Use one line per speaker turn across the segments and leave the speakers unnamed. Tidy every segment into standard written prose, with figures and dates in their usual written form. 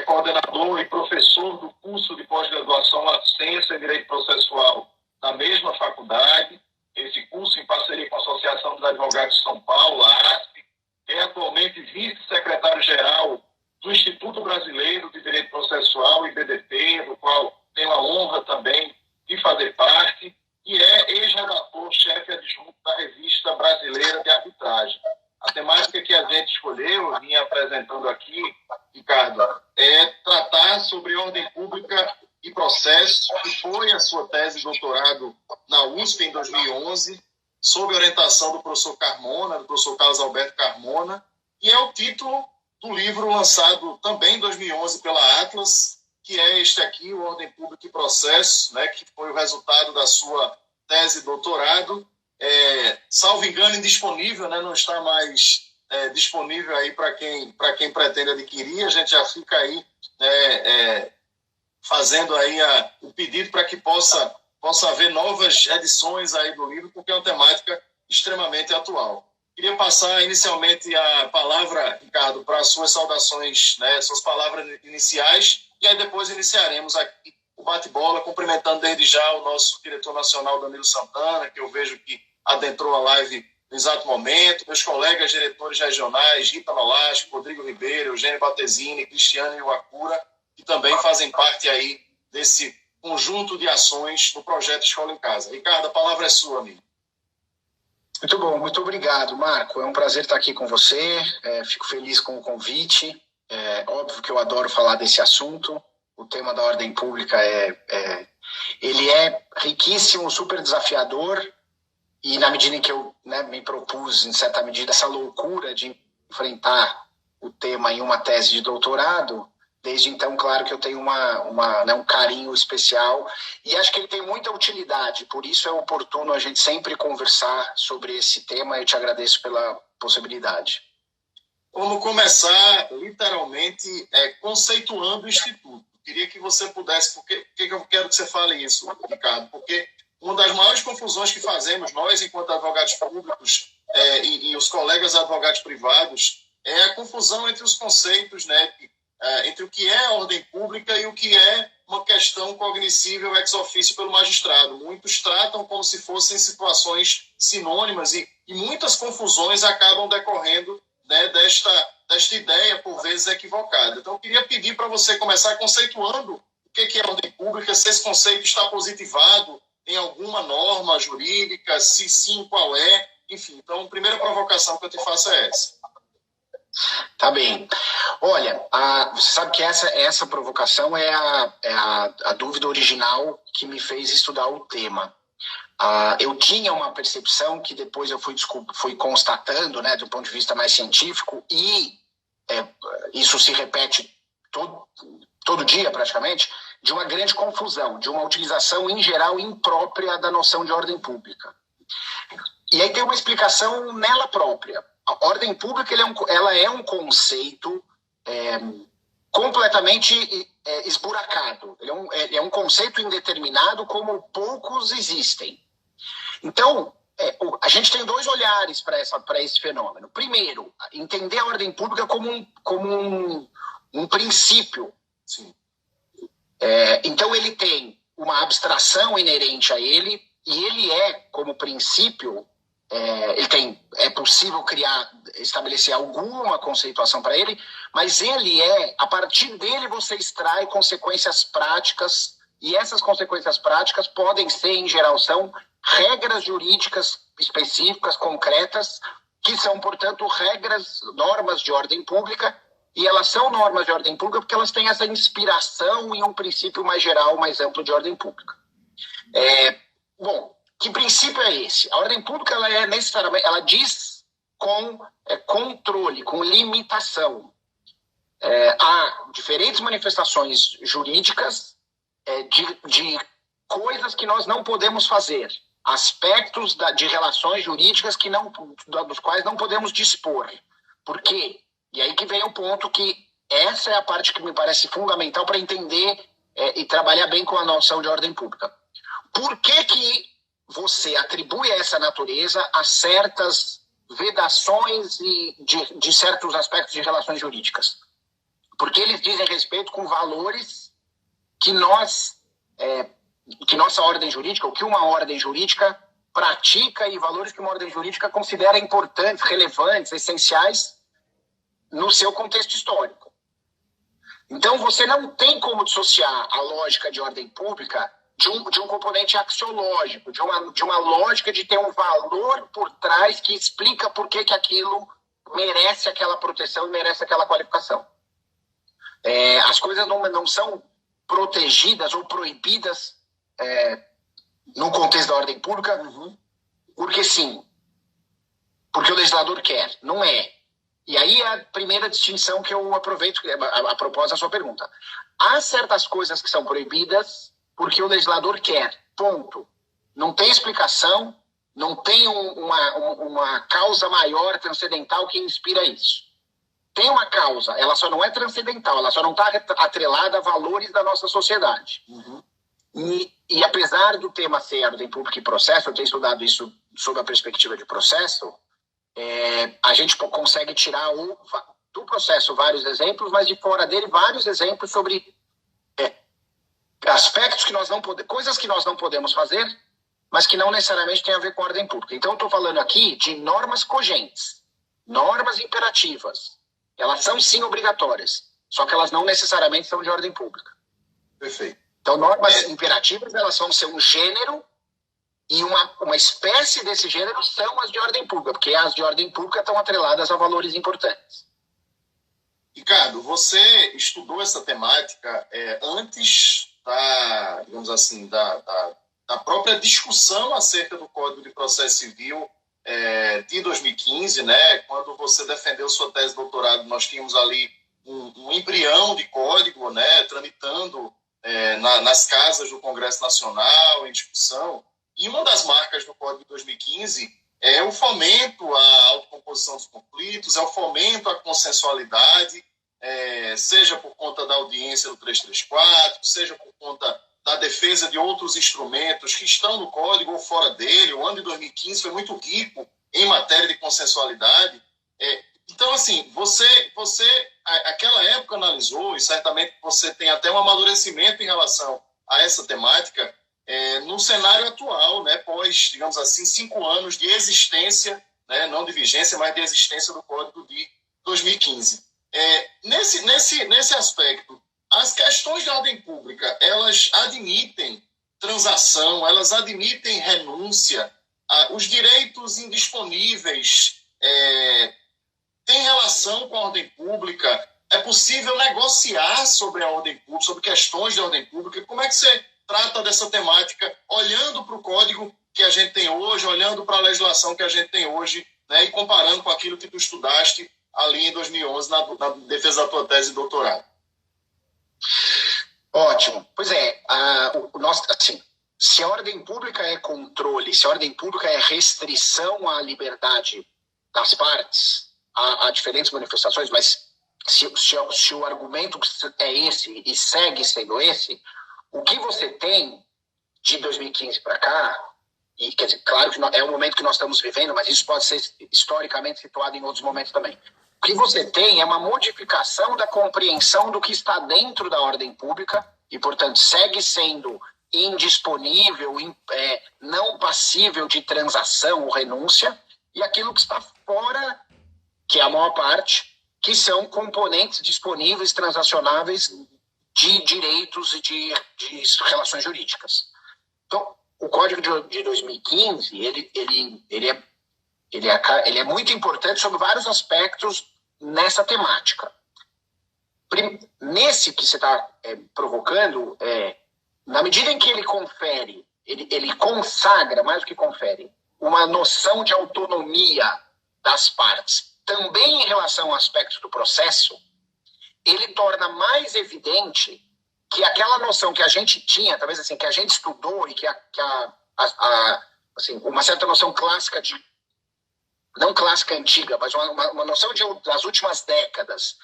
coordenador e professor do curso de pós-graduação Licenciatura em Direito Processual na mesma faculdade. Esse curso, em parceria com a Associação dos Advogados de São Paulo, a ASP, é atualmente vice-secretário-geral do Instituto Brasileiro de Direito Processual, IBDP, do qual tenho a honra também de fazer parte, e é ex-redator-chefe adjunto da Revista Brasileira de Arbitragem. A temática que a gente escolheu, eu vim apresentando aqui, Ricardo, é tratar sobre ordem pública e processo, que foi a sua tese de doutorado na USP em 2011, sob orientação do professor Carmona, do professor Carlos Alberto Carmona, e é o título do livro lançado também em 2011 pela Atlas, que é este aqui, o Ordem Pública e Processo, né, que foi o resultado da sua tese de doutorado. Salvo engano, indisponível, né, não está mais disponível aí para quem pretende adquirir. A gente já fica aí fazendo aí o pedido para que possa haver novas edições aí do livro, porque é uma temática extremamente atual. Queria passar inicialmente a palavra, Ricardo, para as suas saudações, né, suas palavras iniciais, e aí depois iniciaremos aqui o bate-bola, cumprimentando desde já o nosso diretor nacional, Danilo Santana, que eu vejo que adentrou a live no exato momento, meus colegas diretores regionais, Rita Nolasco, Rodrigo Ribeiro, Eugênio Battesini, Cristiano Iwakura, que também fazem parte aí desse conjunto de ações no projeto Escola em Casa. Ricardo, a palavra é sua, amigo.
Muito bom, muito obrigado, Marco. É um prazer estar aqui com você, fico feliz com o convite. Óbvio que eu adoro falar desse assunto. O tema da ordem pública ele é riquíssimo, super desafiador, e na medida em que eu me propus, em certa medida, essa loucura de enfrentar o tema em uma tese de doutorado, desde então, claro que eu tenho um carinho especial, e acho que ele tem muita utilidade, por isso é oportuno a gente sempre conversar sobre esse tema. Eu te agradeço pela possibilidade.
Vamos começar, literalmente, conceituando o Instituto. Queria que você pudesse, por que eu quero que você fale isso, Ricardo? Porque uma das maiores confusões que fazemos, nós, enquanto advogados públicos, e os colegas advogados privados, é a confusão entre os conceitos, né, entre o que é ordem pública e o que é uma questão cognoscível ex officio pelo magistrado. Muitos tratam como se fossem situações sinônimas e muitas confusões acabam decorrendo, né, desta ideia, por vezes, equivocada. Então, eu queria pedir para você começar conceituando o que é ordem pública, se esse conceito está positivado em alguma norma jurídica, se sim, qual é, enfim. Então, a primeira provocação que eu te faço é essa.
Tá bem. Olha, você sabe que essa provocação é a dúvida original que me fez estudar o tema. Eu tinha uma percepção que depois eu fui constatando, né, do ponto de vista mais científico, e isso se repete todo dia praticamente, de uma grande confusão, de uma utilização em geral imprópria da noção de ordem pública. E aí tem uma explicação nela própria. A ordem pública ela é um conceito completamente esburacado. Ele é um conceito indeterminado, como poucos existem. Então, a gente tem dois olhares para esse fenômeno. Primeiro, entender a ordem pública como um princípio. Sim. Então, ele tem uma abstração inerente a ele, e ele como princípio, é possível estabelecer alguma conceituação para ele, mas a partir dele você extrai consequências práticas, e essas consequências práticas podem ser, em geral, são regras jurídicas específicas, concretas, que são, portanto, normas de ordem pública, e elas são normas de ordem pública porque elas têm essa inspiração em um princípio mais geral, mais amplo de ordem pública. Bom, que princípio é esse? A ordem pública ela diz com controle, com limitação. Há diferentes manifestações jurídicas de coisas que nós não podemos fazer, aspectos de relações jurídicas dos quais não podemos dispor. Por quê? E aí que vem o ponto que essa é a parte que me parece fundamental para entender e trabalhar bem com a noção de ordem pública. Por que você atribui essa natureza a certas vedações de certos aspectos de relações jurídicas? porque eles dizem respeito com valores que nossa ordem jurídica, ou que uma ordem jurídica pratica, e valores que uma ordem jurídica considera importantes, relevantes, essenciais no seu contexto histórico. Então, você não tem como dissociar a lógica de ordem pública de um componente axiológico, de uma lógica de ter um valor por trás que explica por que aquilo merece aquela proteção e merece aquela qualificação. As coisas não são protegidas ou proibidas no contexto da ordem pública, porque sim, porque o legislador quer, não é. E aí é a primeira distinção que eu aproveito a propósito da sua pergunta. Há certas coisas que são proibidas porque o legislador quer, ponto. Não tem explicação, não tem uma causa maior, transcendental, que inspira isso. Tem uma causa, ela só não é transcendental, ela só não está atrelada a valores da nossa sociedade. E apesar do tema ser ordem pública e processo, eu tenho estudado isso sob a perspectiva de processo, a gente consegue tirar do processo vários exemplos, mas de fora dele vários exemplos sobre aspectos que nós não podemos, coisas que nós não podemos fazer, mas que não necessariamente têm a ver com a ordem pública. Então, eu estou falando aqui de normas cogentes, normas imperativas. Elas são, sim, obrigatórias, só que elas não necessariamente são de ordem pública.
Perfeito.
Então, normas imperativas, elas vão ser um gênero, e uma espécie desse gênero são as de ordem pública, porque as de ordem pública estão atreladas a valores importantes.
Ricardo, você estudou essa temática antes digamos assim, da própria discussão acerca do Código de Processo Civil de 2015, né? Quando você defendeu sua tese de doutorado, nós tínhamos ali um embrião de código, né, tramitando nas casas do Congresso Nacional, em discussão. E uma das marcas do Código de 2015 é o fomento à autocomposição dos conflitos, é o fomento à consensualidade, seja por conta da audiência do 334, seja por conta da defesa de outros instrumentos que estão no Código ou fora dele. O ano de 2015 foi muito rico em matéria de consensualidade. Então, assim, você aquela época analisou, e certamente você tem até um amadurecimento em relação a essa temática, no cenário atual, né, pós, digamos assim, 5 anos de existência, né, não de vigência, mas de existência do Código de 2015. Nesse aspecto, as questões de ordem pública, elas admitem transação, elas admitem renúncia, os direitos indisponíveis têm relação com a ordem pública, é possível negociar sobre a ordem pública, sobre questões de ordem pública. Como é que você trata dessa temática, olhando para o código que a gente tem hoje, olhando para a legislação que a gente tem hoje, né, e comparando com aquilo que tu estudaste ali em 2011 na defesa da tua tese de doutorado?
Ótimo. Pois assim, se a ordem pública é controle, se a ordem pública é restrição à liberdade das partes, a diferentes manifestações, mas se o argumento é esse e segue sendo esse, o que você tem de 2015 para cá, e quer dizer, claro que é o momento que nós estamos vivendo, mas isso pode ser historicamente situado em outros momentos também. O que você tem é uma modificação da compreensão do que está dentro da ordem pública e, portanto, segue sendo indisponível, não passível de transação ou renúncia, e aquilo que está fora, que é a maior parte, que são componentes disponíveis, transacionáveis de direitos e de relações jurídicas. Então, o Código de 2015, ele é muito importante sobre vários aspectos nessa temática. Nesse que você está provocando, na medida em que ele confere, ele consagra, mais do que confere, uma noção de autonomia das partes, também em relação ao aspecto do processo, ele torna mais evidente que aquela noção que a gente tinha, talvez assim, que a gente estudou e assim, uma certa noção clássica não clássica antiga, mas uma noção das últimas décadas,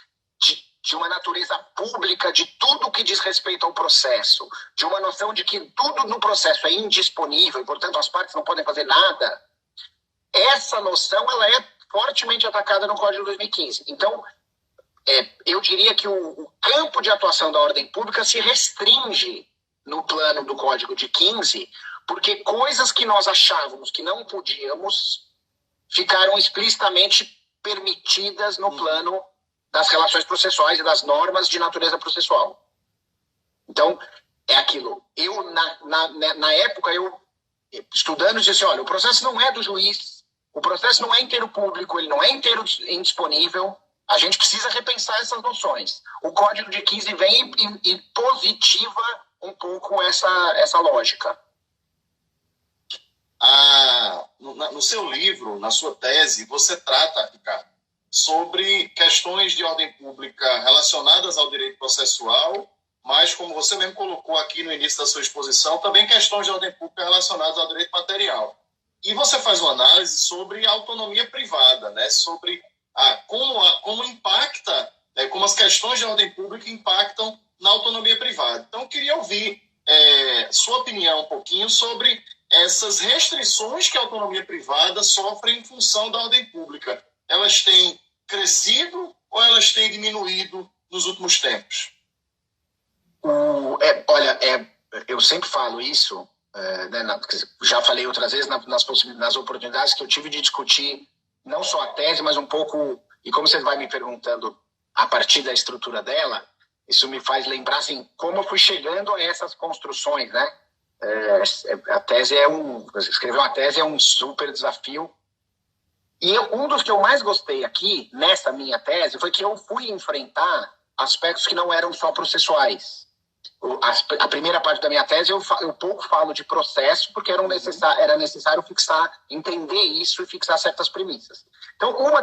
de uma natureza pública de tudo que diz respeito ao processo, de uma noção de que tudo no processo é indisponível e, portanto, as partes não podem fazer nada, essa noção ela é fortemente atacada no Código de 2015. Então, eu diria que o campo de atuação da ordem pública se restringe no plano do Código de 15, porque coisas que nós achávamos que não podíamos ficaram explicitamente permitidas no plano das relações processuais e das normas de natureza processual. Então, é aquilo. Eu, na época, estudando, disse assim, olha, o processo não é do juiz, o processo não é inteiro público, ele não é inteiro indisponível, a gente precisa repensar essas noções. O Código de 15 vem e positiva um pouco essa lógica.
No seu livro, na sua tese, você trata, Ricardo, sobre questões de ordem pública relacionadas ao direito processual, mas, como você mesmo colocou aqui no início da sua exposição, também questões de ordem pública relacionadas ao direito material. E você faz uma análise sobre a autonomia privada, né? Sobre como impacta, como as questões de ordem pública impactam na autonomia privada. Então, eu queria ouvir sua opinião um pouquinho sobre essas restrições que a autonomia privada sofre em função da ordem pública. Elas têm crescido ou elas têm diminuído nos últimos tempos?
Eu sempre falo isso, já falei outras vezes nas oportunidades que eu tive de discutir não só a tese, mas um pouco, e como você vai me perguntando a partir da estrutura dela, isso me faz lembrar assim, como eu fui chegando a essas construções, né? A tese escrever uma tese é um super desafio. E um dos que eu mais gostei aqui, nessa minha tese, foi que eu fui enfrentar aspectos que não eram só processuais. A primeira parte da minha tese, eu pouco falo de processo, porque era necessário entender isso e fixar certas premissas. Então, uma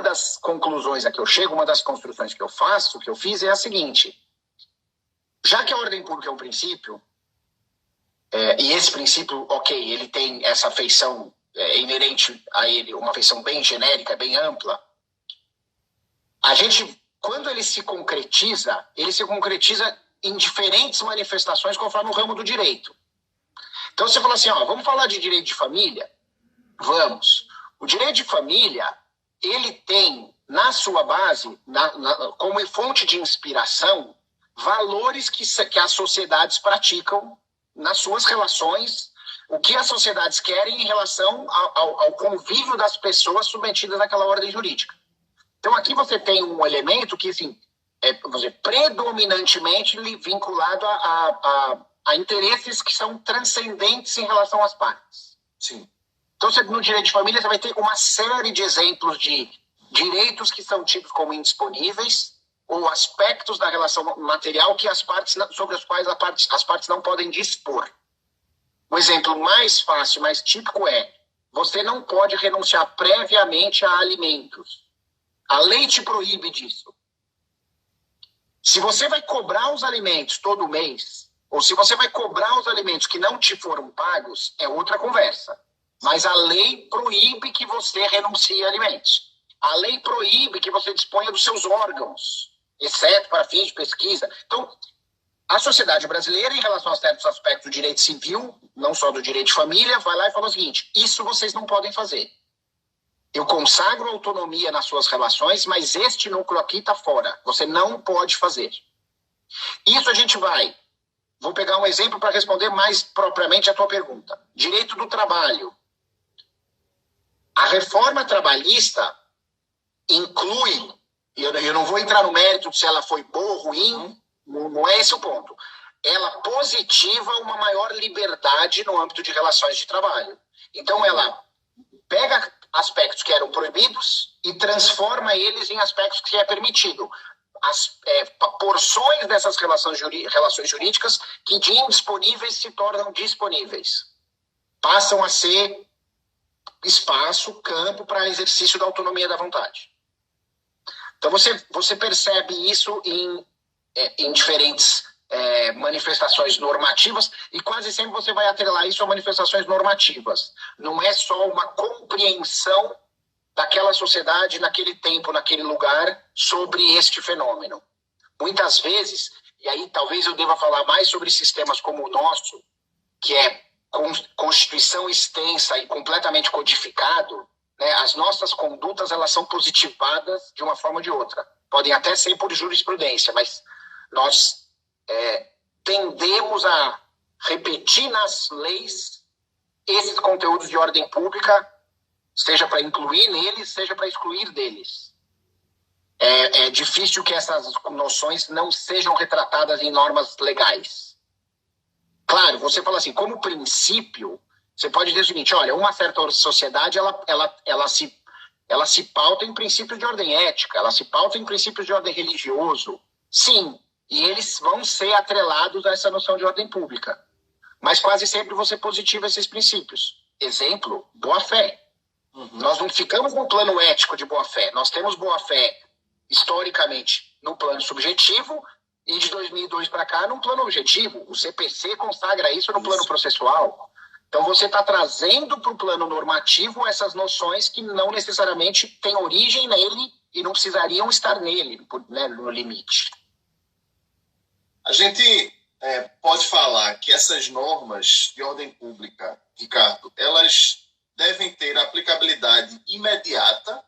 das conclusões a que eu chego, uma das construções que eu fiz é a seguinte: já que a ordem pública é um princípio, e esse princípio, ele tem essa feição inerente a ele, uma feição bem genérica, bem ampla, quando ele se concretiza em diferentes manifestações conforme o ramo do direito. Então você fala assim, vamos falar de direito de família? Vamos. O direito de família, ele tem na sua base, como fonte de inspiração, valores que as sociedades praticam nas suas relações, o que as sociedades querem em relação ao convívio das pessoas submetidas àquela ordem jurídica. Então aqui você tem um elemento que, assim, predominantemente vinculado a interesses que são transcendentes em relação às partes.
Sim.
Então, no direito de família, você vai ter uma série de exemplos de direitos que são tidos como indisponíveis ou aspectos da relação material sobre os quais as partes não podem dispor. O exemplo mais fácil, mais típico você não pode renunciar previamente a alimentos. A lei te proíbe disso. Se você vai cobrar os alimentos todo mês, ou se você vai cobrar os alimentos que não te foram pagos, é outra conversa. Mas a lei proíbe que você renuncie a alimentos. A lei proíbe que você disponha dos seus órgãos, exceto para fins de pesquisa. Então, a sociedade brasileira, em relação a certos aspectos do direito civil, não só do direito de família, vai lá e fala o seguinte: isso vocês não podem fazer. Eu consagro autonomia nas suas relações, mas este núcleo aqui está fora. Você não pode fazer. Isso Vou pegar um exemplo para responder mais propriamente a tua pergunta. Direito do trabalho. A reforma trabalhista inclui, eu não vou entrar no mérito se ela foi boa ou ruim, não é esse o ponto. Ela positiva uma maior liberdade no âmbito de relações de trabalho. Então ela pega aspectos que eram proibidos e transforma eles em aspectos que é permitido. As porções dessas relações jurídicas que de indisponíveis se tornam disponíveis. Passam a ser campo para exercício da autonomia da vontade. Então você percebe isso em diferentes manifestações normativas, e quase sempre você vai atrelar isso a manifestações normativas. Não é só uma compreensão daquela sociedade, naquele tempo, naquele lugar, sobre este fenômeno. Muitas vezes, e aí talvez eu deva falar mais sobre sistemas como o nosso, que é constituição extensa e completamente codificado, né? As nossas condutas, elas são positivadas de uma forma ou de outra. podem até ser por jurisprudência, mas nós tendemos a repetir nas leis esses conteúdos de ordem pública, seja para incluir neles, seja para excluir deles. É difícil que essas noções não sejam retratadas em normas legais. Claro, você fala assim, como princípio, você pode dizer o seguinte, olha, uma certa sociedade, ela se pauta em princípios de ordem ética, ela se pauta em princípios de ordem religioso. Sim, e eles vão ser atrelados a essa noção de ordem pública. Mas quase sempre você positiva esses princípios. Exemplo, boa-fé. Nós não ficamos no plano ético de boa-fé. Nós temos boa-fé, historicamente, no plano subjetivo e de 2002 para cá, no plano objetivo. O CPC consagra isso no plano processual. Então, você está trazendo para o plano normativo essas noções que não necessariamente têm origem nele e não precisariam estar nele, né, no limite.
A gente pode falar que essas normas de ordem pública, Ricardo, elas devem ter aplicabilidade imediata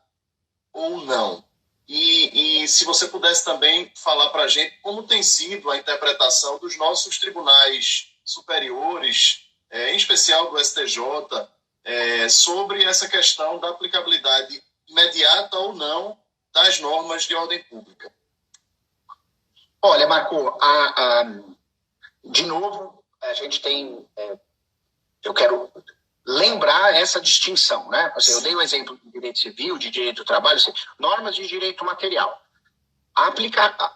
ou não? E se você pudesse também falar para a gente como tem sido a interpretação dos nossos tribunais superiores, em especial do STJ, sobre essa questão da aplicabilidade imediata ou não das normas de ordem pública.
Olha, Marco, de novo, a gente tem... eu quero lembrar essa distinção, né? Assim, eu dei o exemplo de direito civil, de direito do trabalho, assim, normas de direito material.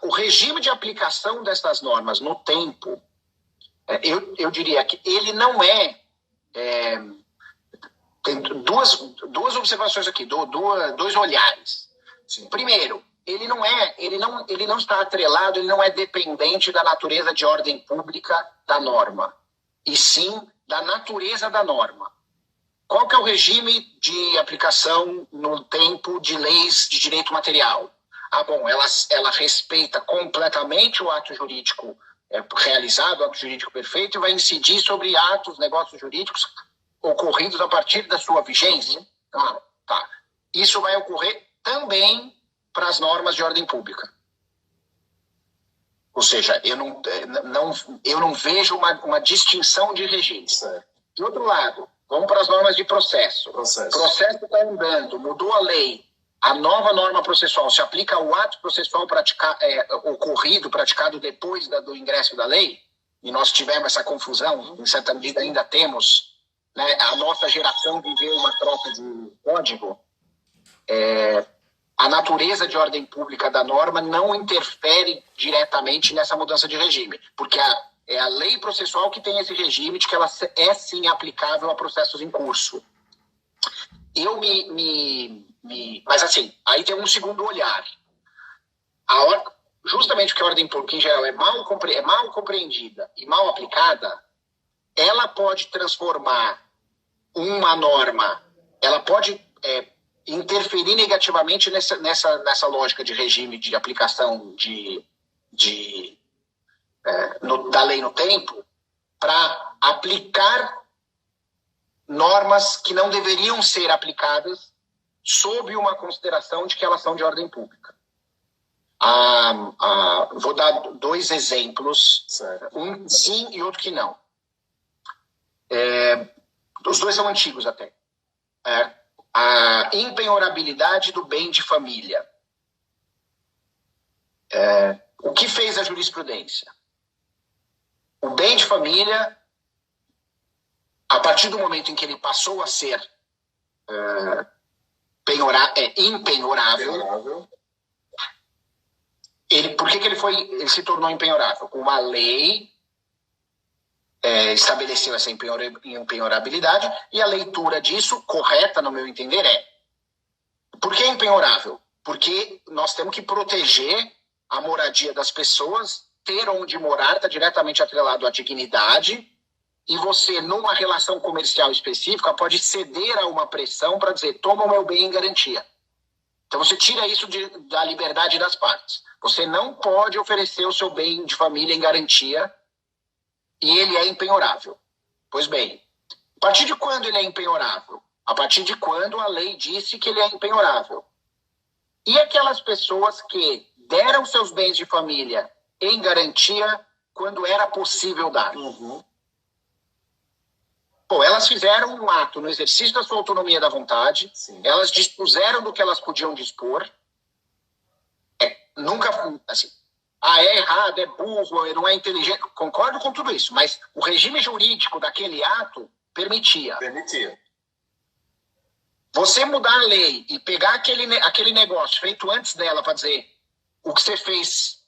O regime de aplicação dessas normas no tempo, eu diria que ele não tem duas observações aqui, dois olhares.
Sim.
Primeiro, ele não está atrelado, ele não é dependente da natureza de ordem pública da norma, e sim da natureza da norma. Qual que é o regime de aplicação no tempo de leis de direito material? Bom, ela respeita completamente o ato jurídico realizado, o ato jurídico perfeito, e vai incidir sobre negócios jurídicos ocorridos a partir da sua vigência. Tá. Isso vai ocorrer também para as normas de ordem pública. Ou seja, eu não vejo uma distinção de regime.
Certo.
De outro lado, vamos para as normas de processo. O processo está andando, mudou a lei, a nova norma processual se aplica ao ato processual praticado depois do ingresso da lei, e nós tivemos essa confusão, em certa medida ainda temos, né, a nossa geração viveu uma troca de código. A natureza de ordem pública da norma não interfere diretamente nessa mudança de regime, porque é a lei processual que tem esse regime de que ela é sim aplicável a processos em curso. Mas assim, aí tem um segundo olhar. Justamente porque a ordem pública em geral é mal compreendida e mal aplicada, ela pode transformar uma norma, ela pode interferir negativamente nessa lógica de regime de aplicação da lei no tempo, para aplicar normas que não deveriam ser aplicadas sob uma consideração de que elas são de ordem pública. Vou dar dois exemplos, um sim e outro que não. Os dois são antigos até. A impenhorabilidade do bem de família. O que fez a jurisprudência? O bem de família, a partir do momento em que ele passou a ser impenhorável, por que ele se tornou impenhorável? Uma lei estabeleceu essa impenhorabilidade, e a leitura disso, correta no meu entender, por que impenhorável? Porque nós temos que proteger a moradia das pessoas, ter onde morar está diretamente atrelado à dignidade, e você, numa relação comercial específica, pode ceder a uma pressão para dizer, toma o meu bem em garantia. Então você tira isso da liberdade das partes. Você não pode oferecer o seu bem de família em garantia, e ele é impenhorável. Pois bem, a partir de quando ele é impenhorável? A partir de quando a lei disse que ele é impenhorável. E aquelas pessoas que, deram seus bens de família em garantia quando era possível dar. Pô, elas fizeram um ato no exercício da sua autonomia da vontade, sim, elas dispuseram do que elas podiam dispor. Nunca, assim, é errado, é burro, não é inteligente, concordo com tudo isso, mas o regime jurídico daquele ato permitia. Você mudar a lei e pegar aquele negócio feito antes dela para dizer o que você fez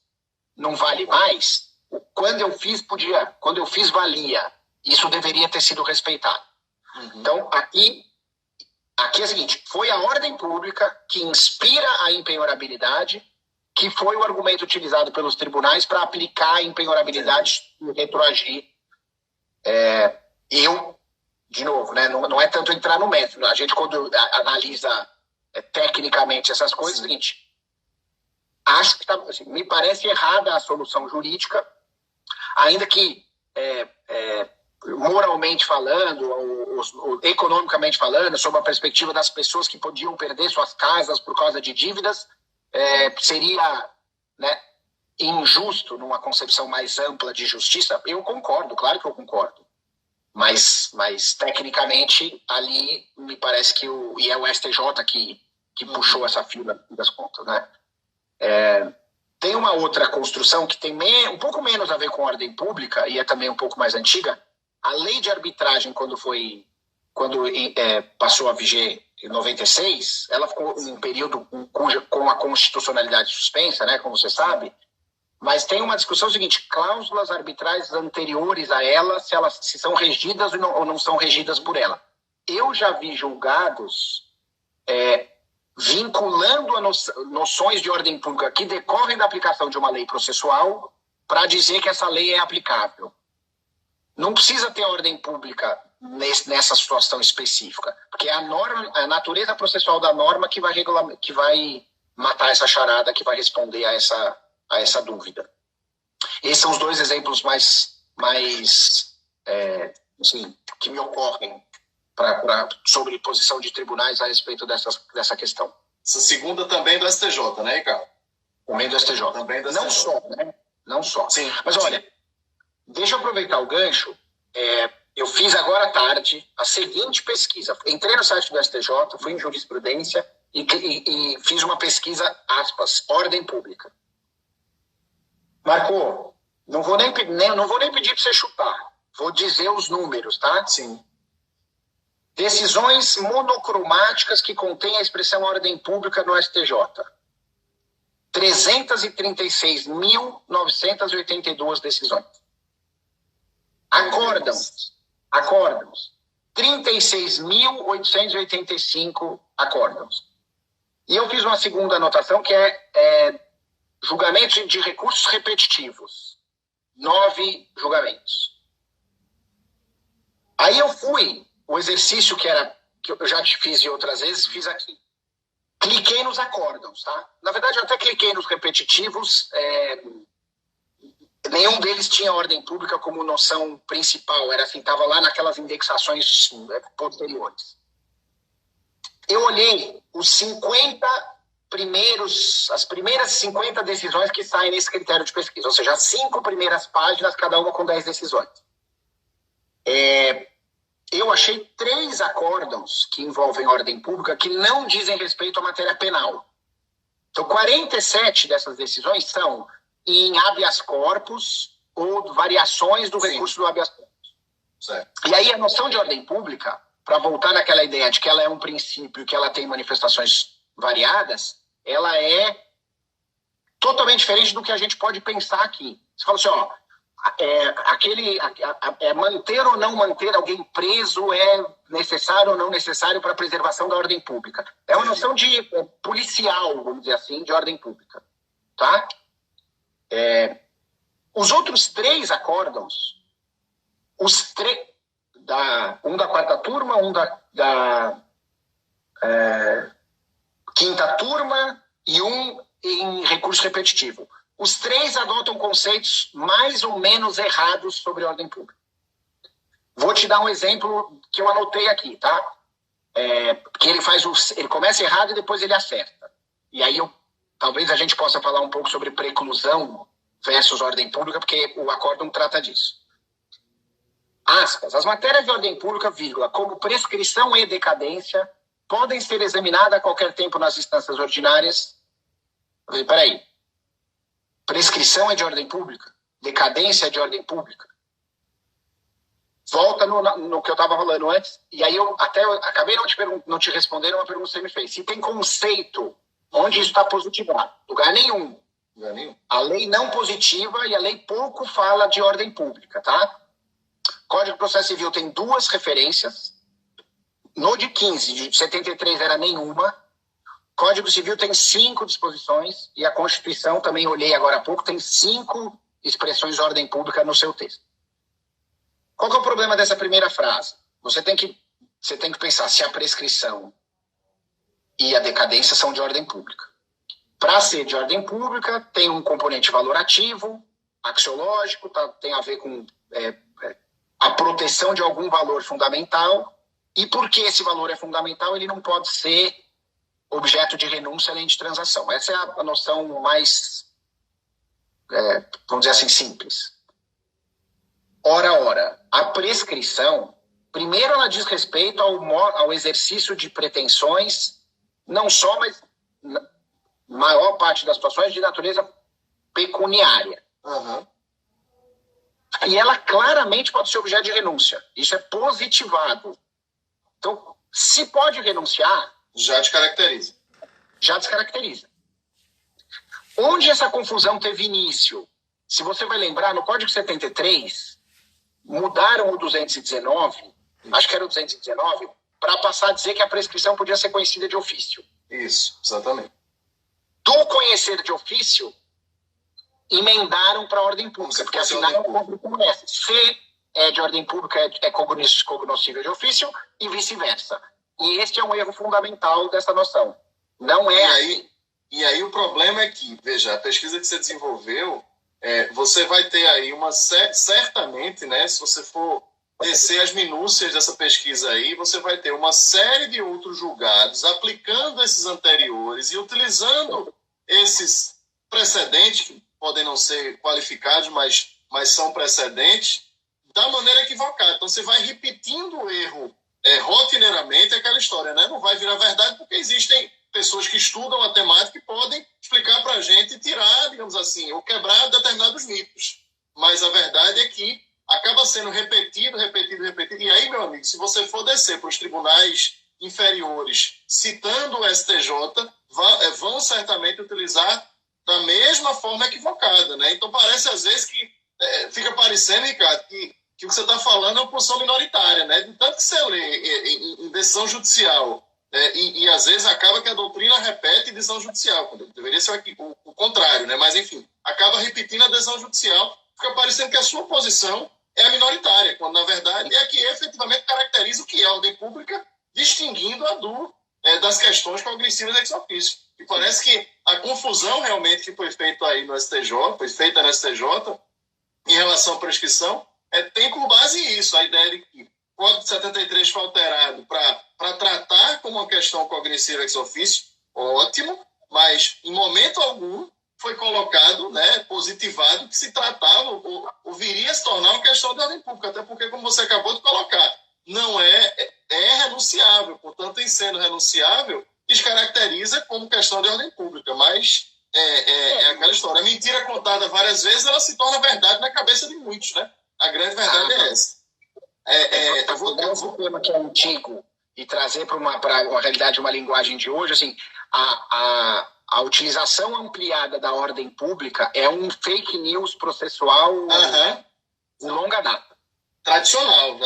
não vale mais, quando eu fiz valia, isso deveria ter sido respeitado. Então, aqui é o seguinte, foi a ordem pública que inspira a impenhorabilidade, que foi o argumento utilizado pelos tribunais para aplicar a impenhorabilidade e retroagir. De novo, né, não é tanto entrar no mérito. A gente, quando analisa tecnicamente essas coisas, é o seguinte, acho que assim, me parece errada a solução jurídica, ainda que moralmente falando, ou economicamente falando, sob a perspectiva das pessoas que podiam perder suas casas por causa de dívidas, seria, né, injusto numa concepção mais ampla de justiça. Eu concordo, claro que eu concordo. Mas tecnicamente, ali, me parece que é o STJ que puxou essa fila das contas, né? Tem uma outra construção que tem um pouco menos a ver com ordem pública, e é também um pouco mais antiga. A lei de arbitragem, quando passou a viger em 96, ela ficou em um período com a constitucionalidade suspensa, né, como você sabe. Mas tem uma discussão seguinte, cláusulas arbitrais anteriores a ela, se são regidas ou não são regidas por ela. Eu já vi julgados vinculando noções de ordem pública que decorrem da aplicação de uma lei processual para dizer que essa lei é aplicável. Não precisa ter ordem pública nessa situação específica, porque é a natureza processual da norma que vai matar essa charada, que vai responder a essa dúvida. Esses são os dois exemplos mais assim, que me ocorrem sobre posição de tribunais a respeito dessa questão.
Essa segunda também do STJ, né, Ricardo?
Também do STJ.
Também do STJ.
Não só, né? Não só.
Sim.
Mas olha, deixa eu aproveitar o gancho. Eu fiz agora à tarde a seguinte pesquisa. Entrei no site do STJ, fui em jurisprudência e fiz uma pesquisa, aspas, ordem pública. Marco, não vou nem pedir para você chutar. Vou dizer os números, tá?
Sim.
Decisões monocromáticas que contêm a expressão ordem pública no STJ. 336.982 decisões. Acórdãos. 36.885 acórdãos. E eu fiz uma segunda anotação que é julgamentos de recursos repetitivos. 9 julgamentos. Aí eu fui, o exercício que eu já te fiz outras vezes, fiz aqui. Cliquei nos acórdãos, tá? Na verdade, eu até cliquei nos repetitivos. Nenhum deles tinha ordem pública como noção principal. Era assim, estava lá naquelas indexações posteriores. Eu olhei as primeiras 50 decisões que saem nesse critério de pesquisa, ou seja, as 5 primeiras páginas, cada uma com 10 decisões. Eu achei 3 acórdãos que envolvem ordem pública que não dizem respeito à matéria penal. Então, 47 dessas decisões são em habeas corpus ou variações do recurso do habeas corpus.
Certo.
E aí a noção de ordem pública, para voltar naquela ideia de que ela é um princípio, que ela tem manifestações variadas, ela é totalmente diferente do que a gente pode pensar aqui. Você fala assim, manter ou não manter alguém preso é necessário ou não necessário para a preservação da ordem pública. É uma noção de policial, vamos dizer assim, de ordem pública. Tá? Os outros 3 acórdãos, um da 4ª turma, um da 5ª turma e um em recurso repetitivo. Os 3 adotam conceitos mais ou menos errados sobre ordem pública. Vou te dar um exemplo que eu anotei aqui, tá? Que ele começa errado e depois ele acerta. E aí eu talvez a gente possa falar um pouco sobre preclusão versus ordem pública, porque o acórdão trata disso. Aspas, as matérias de ordem pública, vírgula, como prescrição e decadência, podem ser examinadas a qualquer tempo nas instâncias ordinárias. Peraí. Prescrição é de ordem pública? Decadência é de ordem pública? Volta no que eu estava falando antes, e aí eu acabei não te respondendo uma pergunta que você me fez. Se tem conceito onde isso está positivado? Lugar nenhum. A lei não positiva e a lei pouco fala de ordem pública, tá? Código de Processo Civil tem 2 referências. No de 15, de 73 era nenhuma. Código Civil tem 5 disposições e a Constituição, também olhei agora há pouco, tem 5 expressões de ordem pública no seu texto. Qual que é o problema dessa primeira frase? Você tem que pensar se a prescrição e a decadência são de ordem pública. Para ser de ordem pública, tem um componente valorativo, axiológico, tem a ver com a proteção de algum valor fundamental, e porque esse valor é fundamental, ele não pode ser objeto de renúncia nem de transação. Essa é a noção mais, vamos dizer assim, simples. Ora, a prescrição, primeiro ela diz respeito ao exercício de pretensões, não só, mas maior parte das situações de natureza pecuniária.
Uhum.
E ela claramente pode ser objeto de renúncia. Isso é positivado. Então, se pode renunciar...
Já descaracteriza.
Já descaracteriza. Onde essa confusão teve início? Se você vai lembrar, no Código 73, mudaram o 219, acho que era o 219, para passar a dizer que a prescrição podia ser conhecida de ofício.
Isso, exatamente.
Do conhecer de ofício, emendaram para a ordem pública, porque afinal se é de ordem pública é cognoscível de ofício e vice-versa. E este é um erro fundamental dessa noção. Não é
e aí o problema é que, veja, a pesquisa que você desenvolveu, você vai ter aí certamente, né, se você for descer as minúcias dessa pesquisa aí, você vai ter uma série de outros julgados aplicando esses anteriores e utilizando esses precedentes, que podem não ser qualificados, mas são precedentes, da maneira equivocada. Então, você vai repetindo o erro rotineiramente, aquela história, né? Não vai virar verdade porque existem pessoas que estudam a temática e podem explicar para a gente e tirar, digamos assim, ou quebrar determinados mitos. Mas a verdade é que acaba sendo repetido. E aí, meu amigo, se você for descer para os tribunais inferiores citando o STJ, vão certamente utilizar da mesma forma equivocada, né? Então parece às vezes que fica parecendo, Ricardo, que o que você está falando é uma posição minoritária, né? De tanto que você lê em decisão judicial e às vezes acaba que a doutrina repete decisão judicial, quando deveria ser o contrário, né? Mas enfim, acaba repetindo a decisão judicial, fica parecendo que a sua posição é a minoritária, quando na verdade é a que efetivamente caracteriza o que é a ordem pública, distinguindo a das questões cognitivas ex officio. E parece que a confusão realmente que foi feita aí no STJ, em relação à prescrição, tem por base isso, a ideia de que o Código de 73 foi alterado para tratar como uma questão cognitiva ex officio, ótimo, mas em momento algum foi colocado, né, positivado, que se tratava ou viria a se tornar uma questão de ordem pública, até porque, como você acabou de colocar, não é renunciável, portanto, em sendo renunciável, descaracteriza como questão de ordem pública, mas é aquela história. A mentira contada várias vezes, ela se torna verdade na cabeça de muitos, né? A grande verdade é essa.
Eu vou dar um tema que é antigo e trazer para uma realidade, uma linguagem de hoje, assim, a utilização ampliada da ordem pública é um fake news processual de longa data.
Tradicional.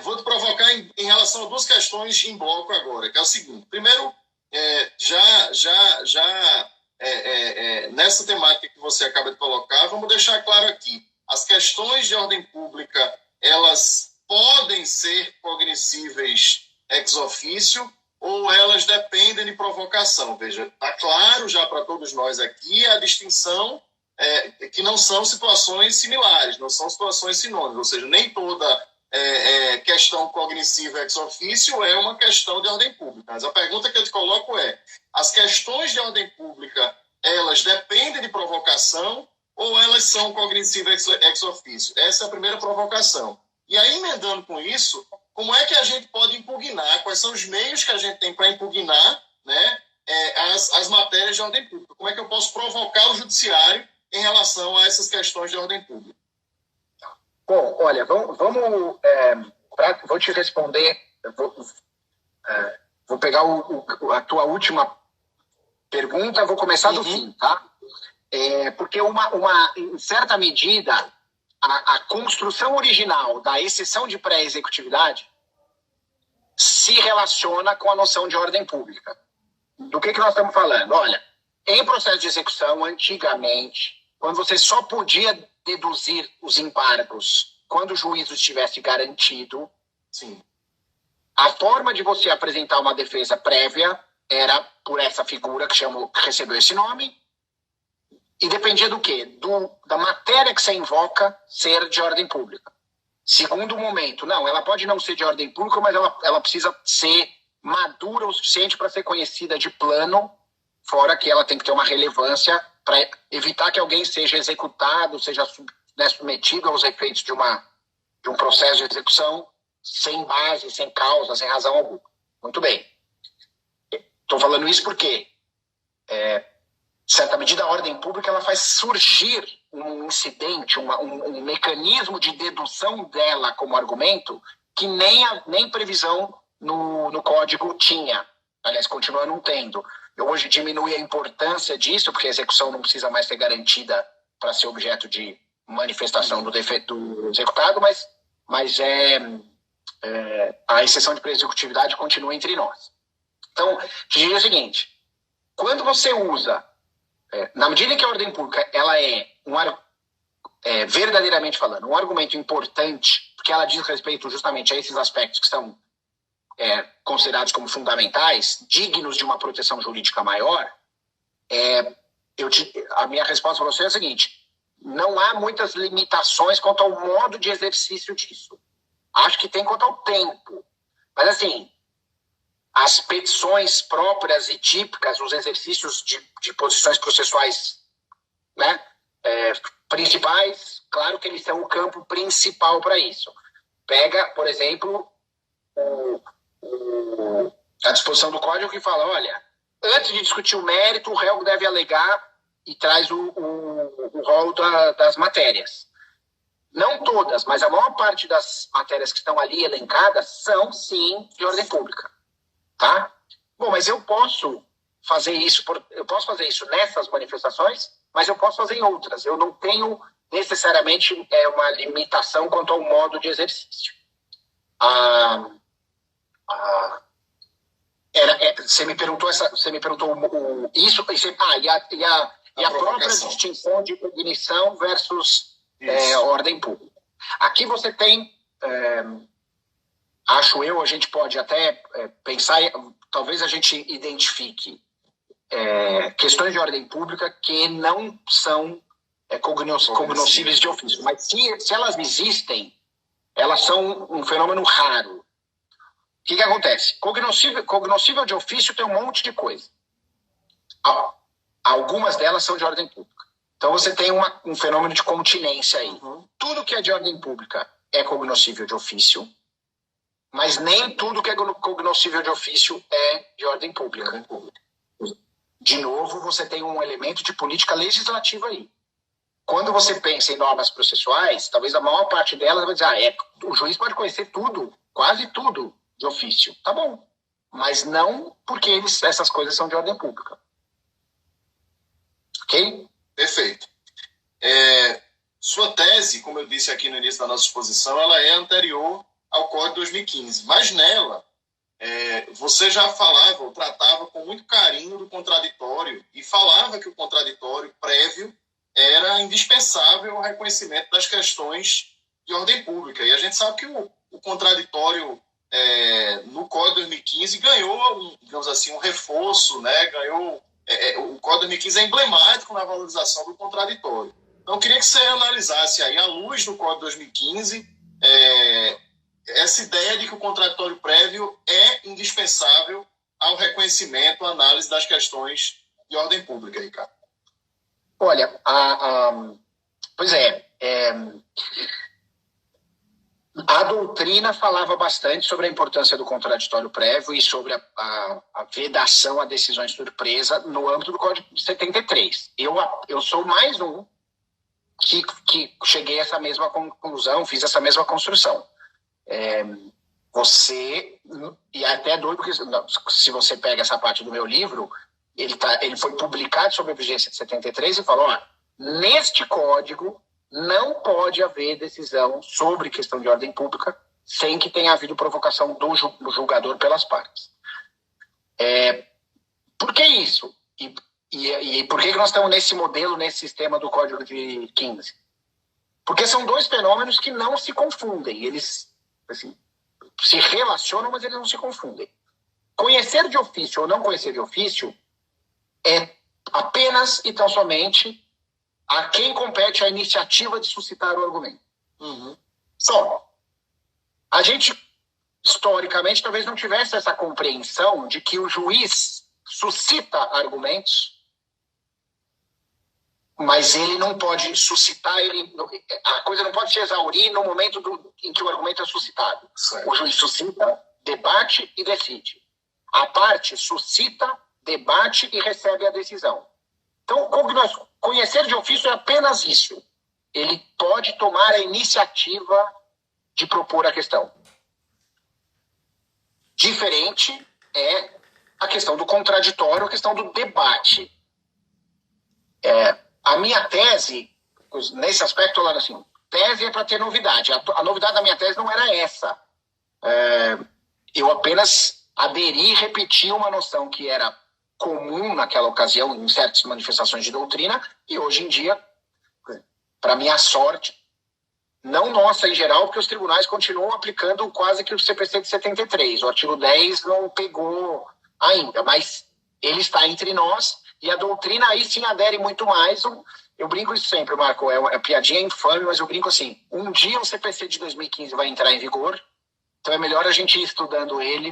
Vou te provocar em relação a 2 questões em bloco agora, que é o seguinte. Primeiro, nessa temática que você acaba de colocar, vamos deixar claro aqui. As questões de ordem pública, elas podem ser cognoscíveis ex officio ou elas dependem de provocação. Veja, está claro já para todos nós aqui a distinção que não são situações similares, não são situações sinônimas, ou seja, nem toda questão cognitiva ex officio é uma questão de ordem pública. Mas a pergunta que eu te coloco é: as questões de ordem pública, elas dependem de provocação ou elas são cognitivas ex officio? Essa é a primeira provocação. E aí, emendando com isso, como é que a gente pode impugnar? Quais são os meios que a gente tem para impugnar, né, as matérias de ordem pública? Como é que eu posso provocar o judiciário em relação a essas questões de ordem pública?
Bom, olha, vamos vou te responder, vou pegar a tua última pergunta, vou começar do fim, tá? Porque em certa medida, a construção original da exceção de pré-executividade se relaciona com a noção de ordem pública. Do que nós estamos falando? Olha, em processo de execução, antigamente, quando você só podia deduzir os embargos quando o juízo estivesse garantido,
sim,
a forma de você apresentar uma defesa prévia era por essa figura que recebeu esse nome, e dependia do quê? Da matéria que você invoca ser de ordem pública. Segundo momento, não, ela pode não ser de ordem pública, mas ela precisa ser madura o suficiente para ser conhecida de plano, fora que ela tem que ter uma relevância para evitar que alguém seja executado, seja submetido aos efeitos de um processo de execução sem base, sem causa, sem razão alguma. Muito bem. Estou falando isso porque, em certa medida, a ordem pública ela faz surgir um incidente, um mecanismo de dedução dela como argumento que nem previsão no código tinha. Aliás, continua não tendo. Hoje diminui a importância disso, porque a execução não precisa mais ser garantida para ser objeto de manifestação do defeito do executado, mas a exceção de pré-executividade continua entre nós. Então, te diria o seguinte: quando você usa, na medida em que a ordem pública ela verdadeiramente falando, um argumento importante, porque ela diz respeito justamente a esses aspectos que são considerados como fundamentais, dignos de uma proteção jurídica maior, a minha resposta para você é a seguinte: não há muitas limitações quanto ao modo de exercício disso. Acho que tem quanto ao tempo. Mas, assim, as petições próprias e típicas, os exercícios de posições processuais, né, principais, claro que eles são o campo principal para isso. Pega, por exemplo, a disposição do Código que fala, olha, antes de discutir o mérito, o réu deve alegar e traz o rol das matérias. Não todas, mas a maior parte das matérias que estão ali elencadas são, sim, de ordem pública. Tá? Bom, mas eu posso fazer isso nessas manifestações, mas eu posso fazer em outras. Eu não tenho necessariamente uma limitação quanto ao modo de exercício. Você me perguntou isso, e a própria distinção de cognição versus ordem pública. Aqui você tem, acho eu, a gente pode até pensar, talvez a gente identifique questões de ordem pública que não são cognoscíveis de ofício, mas se elas existem, elas são um fenômeno raro. O que acontece? Cognoscível de ofício tem um monte de coisa. Algumas delas são de ordem pública. Então você tem um fenômeno de continência aí. Uhum. Tudo que é de ordem pública é cognoscível de ofício, mas nem tudo que é cognoscível de ofício é de ordem pública. De novo, você tem um elemento de política legislativa aí. Quando você pensa em normas processuais, talvez a maior parte delas vai dizer, o juiz pode conhecer tudo, quase tudo, de ofício. Tá bom, mas não porque essas coisas são de ordem pública. Ok?
Perfeito. Sua tese, como eu disse aqui no início da nossa exposição, ela é anterior ao Código de 2015, mas nela você já falava ou tratava com muito carinho do contraditório e falava que o contraditório prévio era indispensável ao reconhecimento das questões de ordem pública. E a gente sabe que o contraditório no Código de 2015 ganhou, digamos assim, um reforço, né? Ganhou... o Código de 2015 é emblemático na valorização do contraditório. Então, eu queria que você analisasse aí, à luz do Código de 2015, essa ideia de que o contraditório prévio é indispensável ao reconhecimento, à análise das questões de ordem pública, Ricardo.
Olha, pois a doutrina falava bastante sobre a importância do contraditório prévio e sobre a vedação a decisões surpresa no âmbito do Código de 73. Eu sou mais um que cheguei a essa mesma conclusão, fiz essa mesma construção. E até doido, porque se você pega essa parte do meu livro, ele foi publicado sob a vigência de 73 e falou, neste código não pode haver decisão sobre questão de ordem pública sem que tenha havido provocação do julgador pelas partes. Por que isso? E por que nós estamos nesse modelo, nesse sistema do Código de 15? Porque são dois fenômenos que não se confundem. Eles assim, se relacionam, mas eles não se confundem. Conhecer de ofício ou não conhecer de ofício é apenas e tão somente a quem compete a iniciativa de suscitar o argumento. Só. A gente, historicamente, talvez não tivesse essa compreensão de que o juiz suscita argumentos, mas ele não pode suscitar, a coisa não pode se exaurir no momento em que o argumento é suscitado.
Certo.
O juiz suscita, debate e decide. A parte suscita, debate e recebe a decisão. Então, conhecer de ofício é apenas isso. Ele pode tomar a iniciativa de propor a questão. Diferente é a questão do contraditório, a questão do debate. A minha tese, nesse aspecto, ela assim, tese é para ter novidade. A novidade da minha tese não era essa. Eu apenas aderi e repeti uma noção que era comum naquela ocasião, em certas manifestações de doutrina, e hoje em dia, para minha sorte, não nossa em geral, porque os tribunais continuam aplicando quase que o CPC de 73. O artigo 10 não pegou ainda, mas ele está entre nós, e a doutrina aí sim adere muito mais. Eu brinco isso sempre, Marco, é piadinha infame, mas eu brinco assim, um dia o CPC de 2015 vai entrar em vigor, então é melhor a gente ir estudando ele.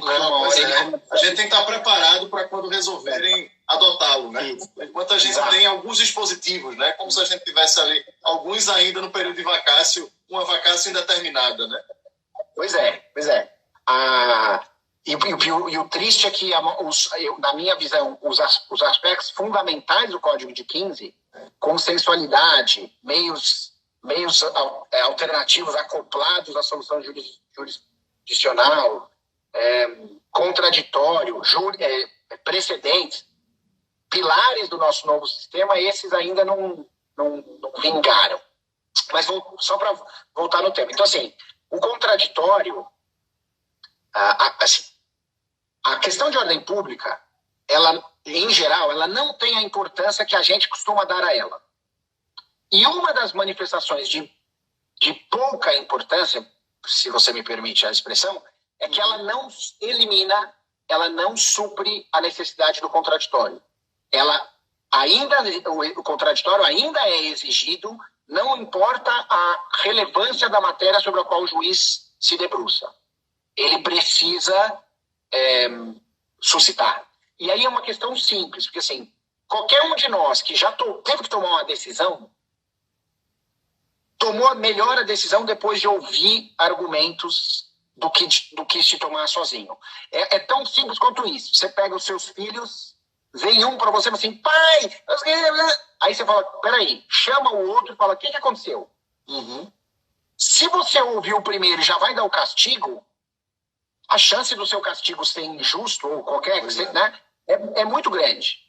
A gente tem que estar preparado para quando resolverem adotá-lo, né? Enquanto a gente tem alguns dispositivos, né? Como se a gente tivesse ali alguns ainda no período de vacácio, uma vacácio indeterminada, né?
Pois é. E o triste é que, na minha visão, os aspectos fundamentais do Código de 15, consensualidade, meios alternativos acoplados à solução jurisdicional, contraditório, precedentes, pilares do nosso novo sistema, esses ainda não vingaram. Mas só para voltar no tema. Então, assim, o contraditório, a questão de ordem pública, ela, em geral, ela não tem a importância que a gente costuma dar a ela. E uma das manifestações de pouca importância, se você me permite a expressão, é que ela não elimina, ela não supre a necessidade do contraditório. O contraditório ainda é exigido, não importa a relevância da matéria sobre a qual o juiz se debruça. Ele precisa suscitar. E aí é uma questão simples, porque assim, qualquer um de nós que já teve que tomar uma decisão, tomou melhor a decisão depois de ouvir argumentos do que se tomar sozinho. É tão simples quanto isso. Você pega os seus filhos, vem um para você e fala assim, pai... Aí você fala, peraí, chama o outro e fala, o que aconteceu? Se você ouviu o primeiro e já vai dar o castigo, a chance do seu castigo ser injusto ou qualquer, né, é muito grande.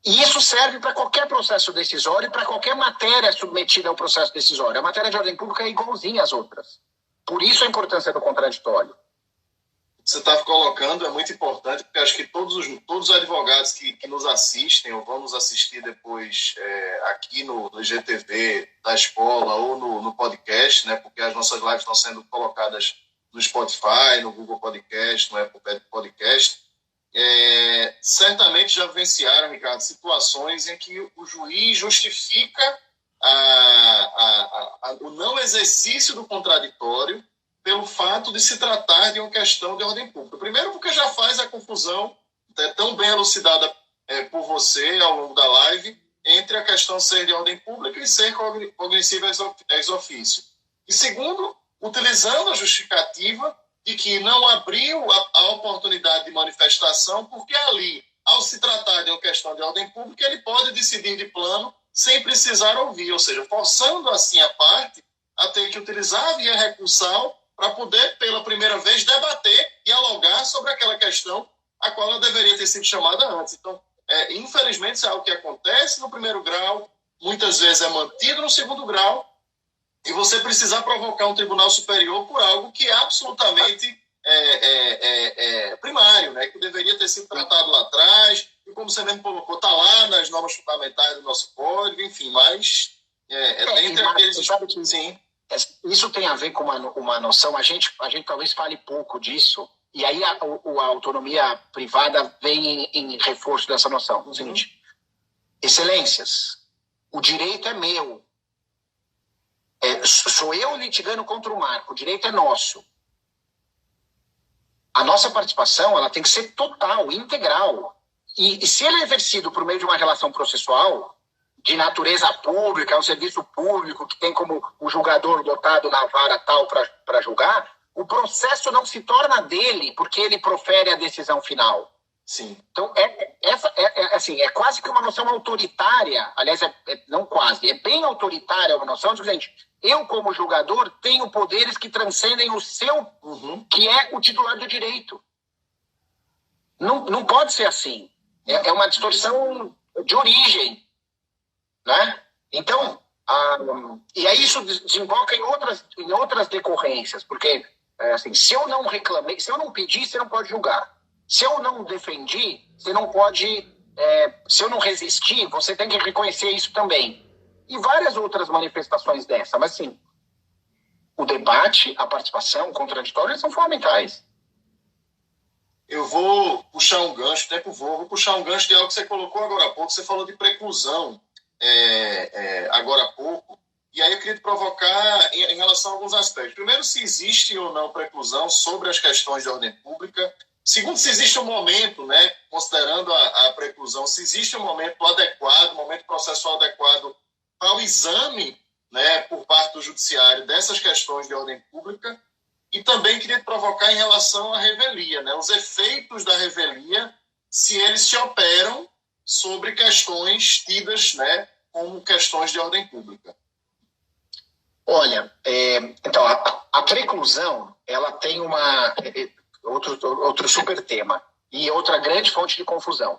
E isso serve para qualquer processo decisório e para qualquer matéria submetida ao processo decisório. A matéria de ordem pública é igualzinha às outras. Por isso a importância do contraditório.
Você está colocando é muito importante, porque acho que todos os advogados que nos assistem ou vão nos assistir depois aqui no IGTV da escola ou no podcast, né, porque as nossas lives estão sendo colocadas no Spotify, no Google Podcast, no Apple Podcast, certamente já vivenciaram, Ricardo, situações em que o juiz justifica o não exercício do contraditório pelo fato de se tratar de uma questão de ordem pública. Primeiro, porque já faz a confusão, tão bem elucidada por você ao longo da live, entre a questão ser de ordem pública e ser cognitiva ex officio. E segundo, utilizando a justificativa de que não abriu a oportunidade de manifestação, porque ali, ao se tratar de uma questão de ordem pública, ele pode decidir de plano sem precisar ouvir, ou seja, forçando assim a parte a ter que utilizar a via recursal para poder, pela primeira vez, debater e dialogar sobre aquela questão a qual ela deveria ter sido chamada antes. Então, infelizmente, isso é algo que acontece no primeiro grau, muitas vezes é mantido no segundo grau, e você precisar provocar um tribunal superior por algo que é absolutamente primário, né? Que deveria ter sido tratado lá atrás, e como você mesmo colocou, está lá nas normas fundamentais do nosso código, enfim, mas dentre aqueles...
Sim. Isso tem a ver com uma noção, a gente talvez fale pouco disso, e aí a autonomia privada vem em reforço dessa noção. O seguinte, excelências, o direito é meu. Sou eu litigando contra o Marco, o direito é nosso. A nossa participação ela tem que ser total, integral. E se ele é exercido por meio de uma relação processual, de natureza pública, é um serviço público que tem como o julgador dotado na vara tal para julgar, o processo não se torna dele porque ele profere a decisão final.
Sim.
Então, é quase que uma noção autoritária, aliás, não quase, é bem autoritária uma noção, gente, eu como julgador tenho poderes que transcendem o seu, que é o titular do direito. Não pode ser assim. É uma distorção de origem, né? Então, e aí isso desemboca em outras decorrências, porque assim, se eu não reclamei, se eu não pedi, você não pode julgar. Se eu não defendi, você não pode... se eu não resistir, você tem que reconhecer isso também. E várias outras manifestações dessa. Mas, assim, o debate, a participação, o contraditório são fundamentais.
Eu vou puxar um gancho, vou puxar um gancho de algo que você colocou agora há pouco. Você falou de preclusão agora há pouco. E aí eu queria te provocar em relação a alguns aspectos. Primeiro, se existe ou não preclusão sobre as questões de ordem pública. Segundo, se existe um momento, né, considerando a preclusão, se existe um momento adequado, um momento processual adequado para o exame, né, por parte do judiciário dessas questões de ordem pública. E também queria te provocar em relação à revelia, né, os efeitos da revelia, se eles se operam sobre questões tidas, né, como questões de ordem pública.
Olha, então, a preclusão, ela tem outro super tema e outra grande fonte de confusão.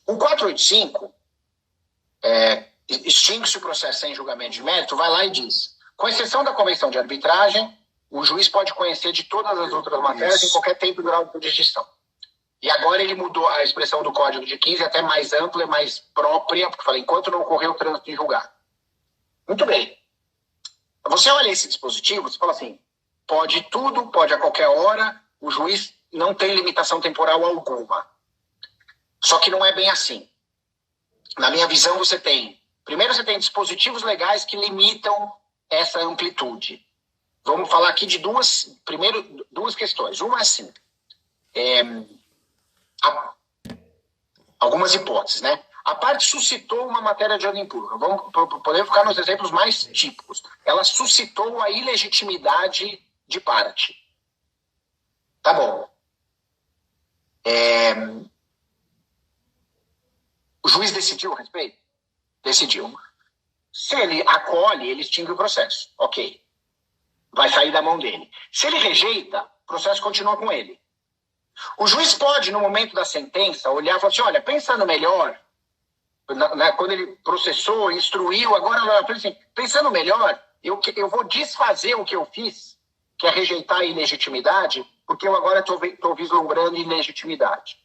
O 485 extingue-se o processo sem julgamento de mérito, vai lá e diz, com exceção da convenção de arbitragem, o juiz pode conhecer de todas as outras matérias em qualquer tempo e grau de jurisdição. E agora ele mudou a expressão do Código de 15 até mais ampla e mais própria, porque fala, enquanto não ocorreu o trânsito em julgado. Muito bem. Você olha esse dispositivo, você fala assim, pode tudo, pode a qualquer hora, o juiz não tem limitação temporal alguma. Só que não é bem assim. Na minha visão, primeiro você tem dispositivos legais que limitam essa amplitude. Vamos falar aqui de duas questões. Uma é assim, algumas hipóteses, né? A parte suscitou uma matéria de ordem pública. Vamos poder ficar nos exemplos mais típicos. Ela suscitou a ilegitimidade de parte. Tá bom. O juiz decidiu a respeito? Decidiu. Se ele acolhe, ele extingue o processo. Ok. Vai sair da mão dele. Se ele rejeita, o processo continua com ele. O juiz pode, no momento da sentença, olhar e falar assim, olha, pensando melhor, quando ele processou, instruiu, agora, assim, pensando melhor, eu vou desfazer o que eu fiz, que é rejeitar a ilegitimidade, porque eu agora estou vislumbrando ilegitimidade.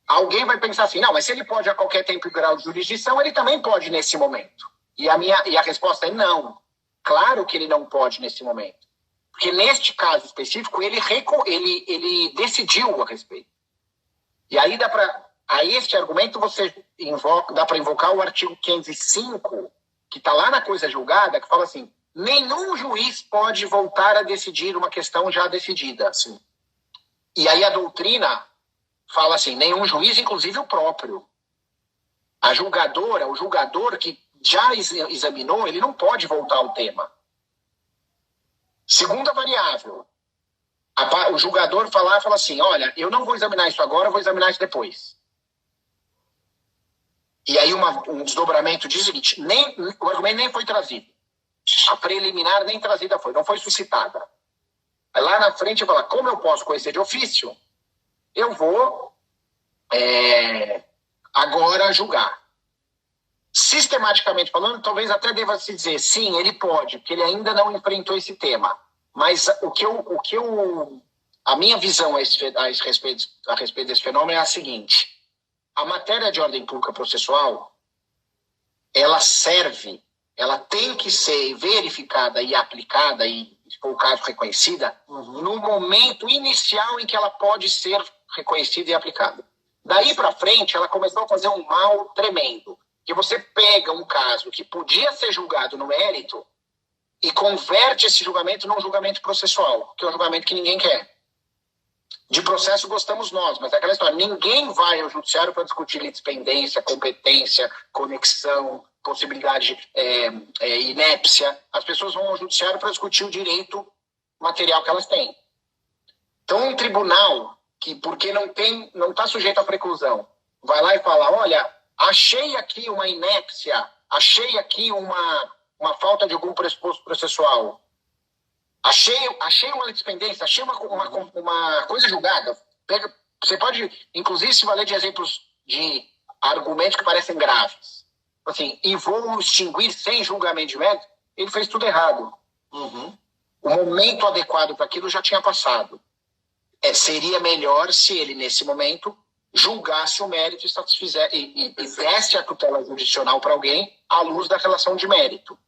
Alguém vai pensar assim, não, mas se ele pode a qualquer tempo e grau de jurisdição, ele também pode nesse momento. E a resposta é não. Claro que ele não pode nesse momento. Porque neste caso específico, ele decidiu a respeito. E aí a este argumento dá para invocar o artigo 505, que está lá na coisa julgada, que fala assim, nenhum juiz pode voltar a decidir uma questão já decidida.
Sim.
E aí a doutrina fala assim, nenhum juiz, inclusive o próprio. A julgadora, o julgador que já examinou, ele não pode voltar ao tema. Segunda variável, o julgador fala assim, olha, eu não vou examinar isso agora, eu vou examinar isso depois. E aí um desdobramento diz o seguinte, o argumento nem foi trazido. A preliminar nem trazida foi, não foi suscitada. Aí lá na frente fala, como eu posso conhecer de ofício, eu vou agora julgar. Sistematicamente falando, talvez até deva se dizer, sim, ele pode, porque ele ainda não enfrentou esse tema. Mas a minha visão a respeito desse fenômeno é a seguinte. A matéria de ordem pública processual, ela tem que ser verificada e aplicada, e, se for o caso, reconhecida, no momento inicial em que ela pode ser reconhecida e aplicada. Daí para frente, ela começou a fazer um mal tremendo. Que você pega um caso que podia ser julgado no mérito e converte esse julgamento num julgamento processual, que é um julgamento que ninguém quer. De processo gostamos nós, mas é aquela história, ninguém vai ao judiciário para discutir litispendência, competência, conexão, possibilidade inépcia. As pessoas vão ao judiciário para discutir o direito material que elas têm. Então, um tribunal que, porque não está sujeito à preclusão, vai lá e fala, olha, achei aqui uma inépcia, achei aqui uma falta de algum pressuposto processual, achei uma litispendência, achei uma coisa julgada. Você pode, inclusive, se valer de exemplos de argumentos que parecem graves. Assim, e vou extinguir sem julgamento de mérito, ele fez tudo errado. O momento adequado para aquilo já tinha passado. Seria melhor se ele, nesse momento, julgasse o mérito e desse a tutela judicial para alguém à luz da relação de mérito.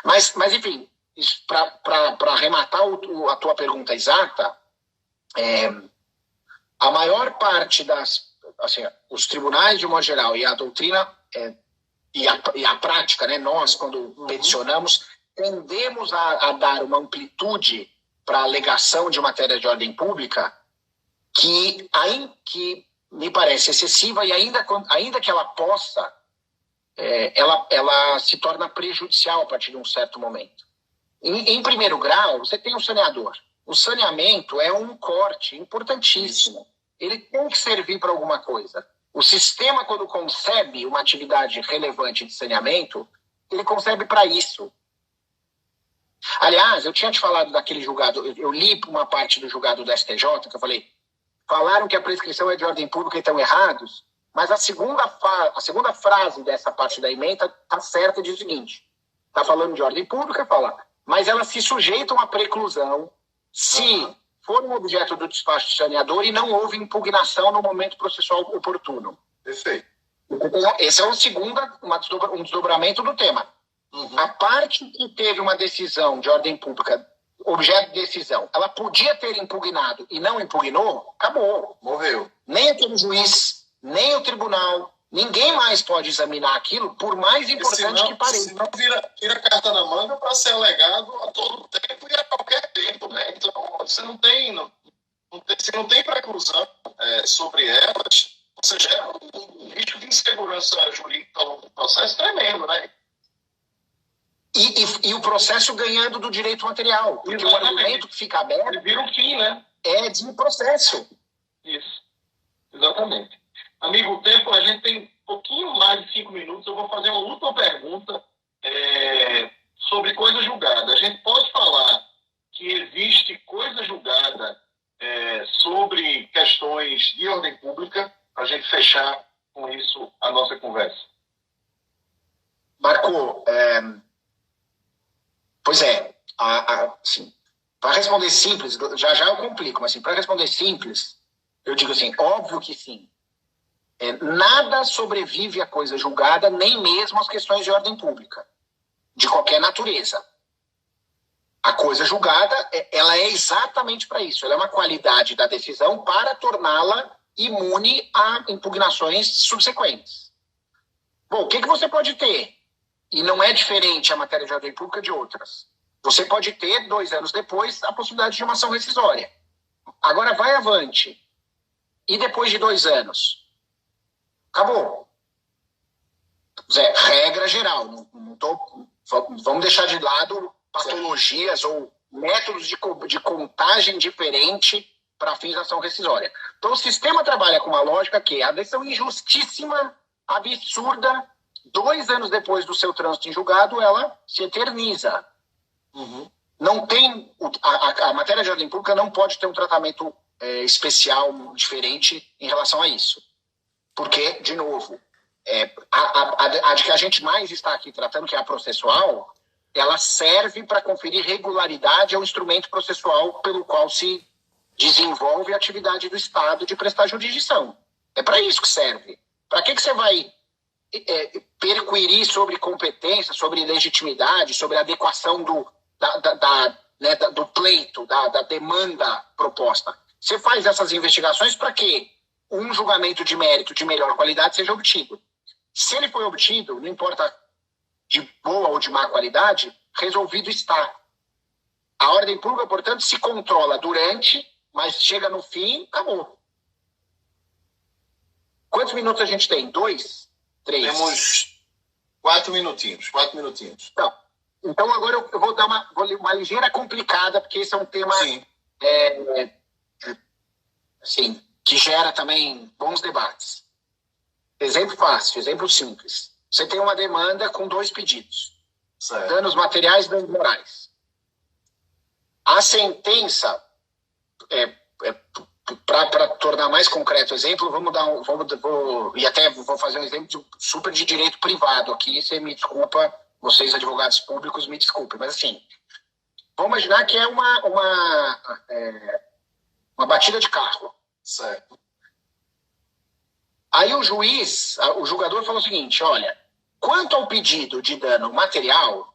Mas enfim, para arrematar a tua pergunta exata, a maior parte os tribunais, de modo geral, e a doutrina e a prática, né, nós, quando peticionamos, tendemos a dar uma amplitude para a alegação de matéria de ordem pública que me parece excessiva e ainda que ela possa, ela se torna prejudicial a partir de um certo momento. Em primeiro grau, você tem o saneador. O saneamento é um corte importantíssimo. Ele tem que servir para alguma coisa. O sistema, quando concebe uma atividade relevante de saneamento, ele concebe para isso. Aliás, eu tinha te falado daquele julgado, eu li uma parte do julgado do STJ, que eu falei, falaram que a prescrição é de ordem pública e estão errados, mas a segunda frase dessa parte da emenda está certa e diz o seguinte, está falando de ordem pública, fala, mas elas se sujeitam à preclusão se for um objeto do despacho de saneador e não houve impugnação no momento processual oportuno.
Perfeito.
Então, esse é um desdobramento do tema. A parte que teve uma decisão de ordem pública, objeto de decisão, ela podia ter impugnado e não impugnou, acabou.
Morreu.
Nem aquele juiz, nem o tribunal, ninguém mais pode examinar aquilo, por mais importante que pareça.
Senão tira carta na manga para ser alegado a todo tempo e a qualquer tempo, né? Então, você não tem preclusão sobre elas, você gera um risco de insegurança jurídica ao longo do processo tremendo, né?
E o processo ganhando do direito material. Porque o argumento que fica aberto...
Ele vira um fim, né?
É de processo.
Isso. Exatamente. Amigo, o tempo, a gente tem um pouquinho mais de 5 minutos. Eu vou fazer uma última pergunta sobre coisa julgada. A gente pode falar que existe coisa julgada sobre questões de ordem pública, para a gente fechar com isso a nossa conversa.
Marco, pois é, assim, para responder simples, já eu complico, mas assim, para responder simples, eu digo assim, óbvio que sim. Nada sobrevive à coisa julgada, nem mesmo as questões de ordem pública, de qualquer natureza. A coisa julgada, ela é exatamente para isso. Ela é uma qualidade da decisão para torná-la imune a impugnações subsequentes. Bom, o que você pode ter? E não é diferente a matéria de ordem pública de outras. Você pode ter, 2 anos depois, a possibilidade de uma ação rescisória. Agora vai avante. E depois de 2 anos? Acabou. Zé, regra geral. Vamos deixar de lado patologias ou métodos de contagem diferente para fins de ação rescisória. Então, o sistema trabalha com uma lógica que a decisão injustíssima, absurda, 2 anos depois do seu trânsito em julgado, ela se eterniza.
Uhum.
Não tem... A matéria de ordem pública não pode ter um tratamento especial, diferente em relação a isso. Porque, de novo, a de que a gente mais está aqui tratando, que é a processual, ela serve para conferir regularidade ao instrumento processual pelo qual se desenvolve a atividade do Estado de prestar jurisdição. É para isso que serve. Para que você vai perquirir sobre competência, sobre legitimidade, sobre adequação do pleito, da demanda proposta? Você faz essas investigações para que um julgamento de mérito de melhor qualidade seja obtido. Se ele foi obtido, não importa de boa ou de má qualidade, resolvido está. A ordem pública, portanto, se controla durante, mas chega no fim, acabou. Quantos minutos a gente tem? 2? 3?
Temos 4 minutinhos. 4 minutinhos.
Então agora eu vou dar uma ligeira complicada, porque esse é um tema assim, que gera também bons debates. Exemplo fácil, exemplo simples. Você tem uma demanda com 2 pedidos.
Certo.
Danos materiais e danos morais. A sentença, para tornar mais concreto o exemplo, vou fazer um exemplo super de direito privado aqui. Você me desculpa, vocês advogados públicos me desculpem, mas assim, vamos imaginar que é uma batida de carro.
Certo.
Aí o julgador falou o seguinte: olha, quanto ao pedido de dano material,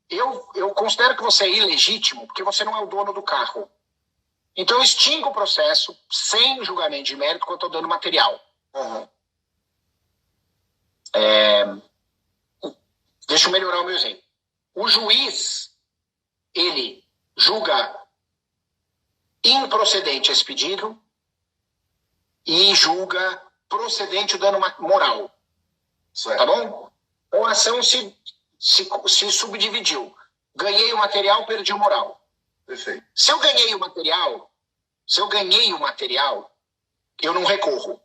eu considero que você é ilegítimo porque você não é o dono do carro. Então eu extingo o processo sem julgamento de mérito quanto ao dano material.
Uhum.
Deixa eu melhorar o meu exemplo. O juiz, ele julga improcedente esse pedido e julga procedente o dano moral.
Certo.
Tá bom? Então a ação se subdividiu. Ganhei o material, perdi o moral.
Perfeito.
Se eu ganhei o material, eu não recorro.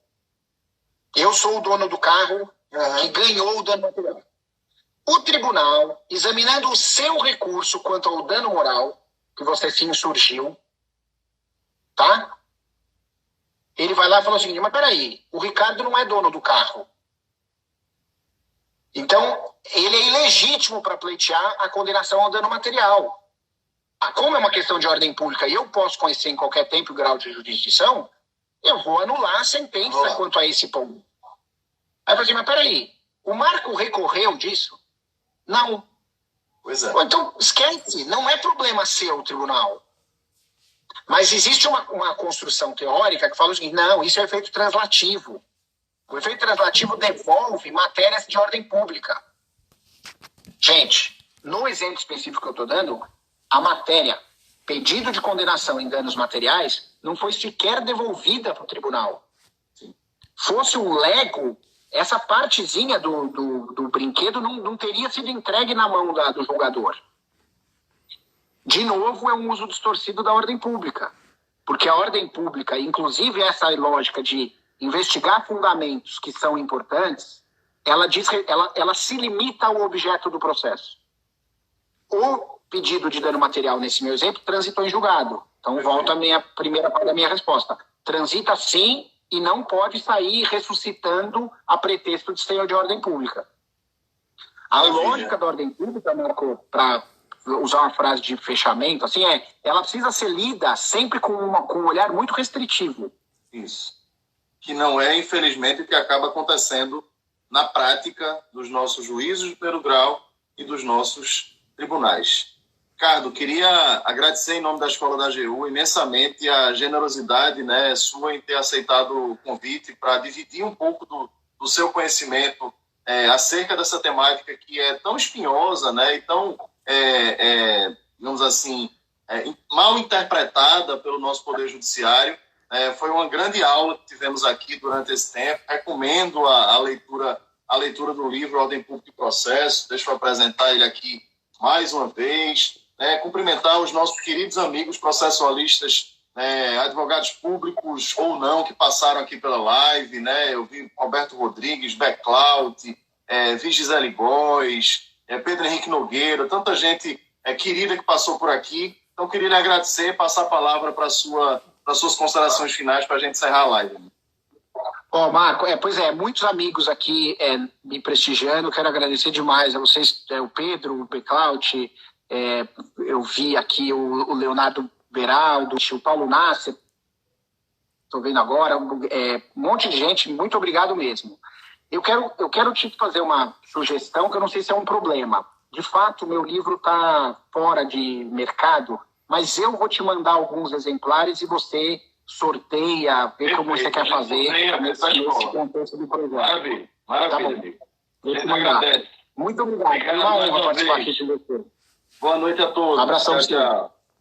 Eu sou o dono do carro que ganhou o dano material. O tribunal, examinando o seu recurso quanto ao dano moral, que você se insurgiu, tá? Ele vai lá e fala o seguinte: mas peraí, o Ricardo não é dono do carro. Então, ele é ilegítimo para pleitear a condenação ao dano material. Como é uma questão de ordem pública e eu posso conhecer em qualquer tempo o grau de jurisdição, eu vou anular a sentença quanto a esse ponto. Aí eu falo assim: mas peraí, o Marco recorreu disso? Não.
Pois é.
Então, esquece, não é problema seu, tribunal. Mas existe uma construção teórica que fala o seguinte: não, isso é efeito translativo. O efeito translativo devolve matérias de ordem pública. Gente, no exemplo específico que eu estou dando, a matéria pedido de condenação em danos materiais não foi sequer devolvida para o tribunal. Fosse um Lego, essa partezinha do brinquedo não teria sido entregue na mão do julgador. De novo, é um uso distorcido da ordem pública. Porque a ordem pública, inclusive essa lógica de investigar fundamentos que são importantes, ela se limita ao objeto do processo. O pedido de dano material, nesse meu exemplo, transitou em julgado. Então, volta a primeira parte da minha resposta. Transita sim e não pode sair ressuscitando a pretexto de ser de ordem pública. A lógica da ordem pública, Marco, para usar uma frase de fechamento, assim, ela precisa ser lida sempre com um olhar muito restritivo.
Isso. Que não é, infelizmente, o que acaba acontecendo na prática dos nossos juízos de primeiro grau e dos nossos tribunais. Ricardo, queria agradecer em nome da Escola da AGU imensamente a generosidade, né, sua em ter aceitado o convite para dividir um pouco do seu conhecimento acerca dessa temática que é tão espinhosa, né, e tão, digamos assim, mal interpretada pelo nosso Poder Judiciário. Foi uma grande aula que tivemos aqui durante esse tempo. Recomendo a leitura do livro Ordem Pública e Processo. Deixa eu apresentar ele aqui mais uma vez. Cumprimentar os nossos queridos amigos processualistas, advogados públicos ou não, que passaram aqui pela live. Eu vi Roberto Rodrigues, Beclaut, vi Gisele Góes, Pedro Henrique Nogueira, tanta gente querida que passou por aqui. Então, queria lhe agradecer, passar a palavra para as suas considerações finais para a gente encerrar a live.
Marco, muitos amigos aqui me prestigiando, quero agradecer demais a vocês, o Pedro, o Beclaut, eu vi aqui o Leonardo Beraldo, o Paulo Nasser, estou vendo agora, um monte de gente, muito obrigado mesmo. Eu quero te fazer uma sugestão que eu não sei se é um problema. De fato, meu livro está fora de mercado, mas eu vou te mandar alguns exemplares e você sorteia, vê como você quer fazer nesse contexto do projeto.
Maravilha, maravilha.
Tá, muito obrigado. É uma honra participar aqui com você.
Boa noite a todos.
Um abração.
Tchau, tchau.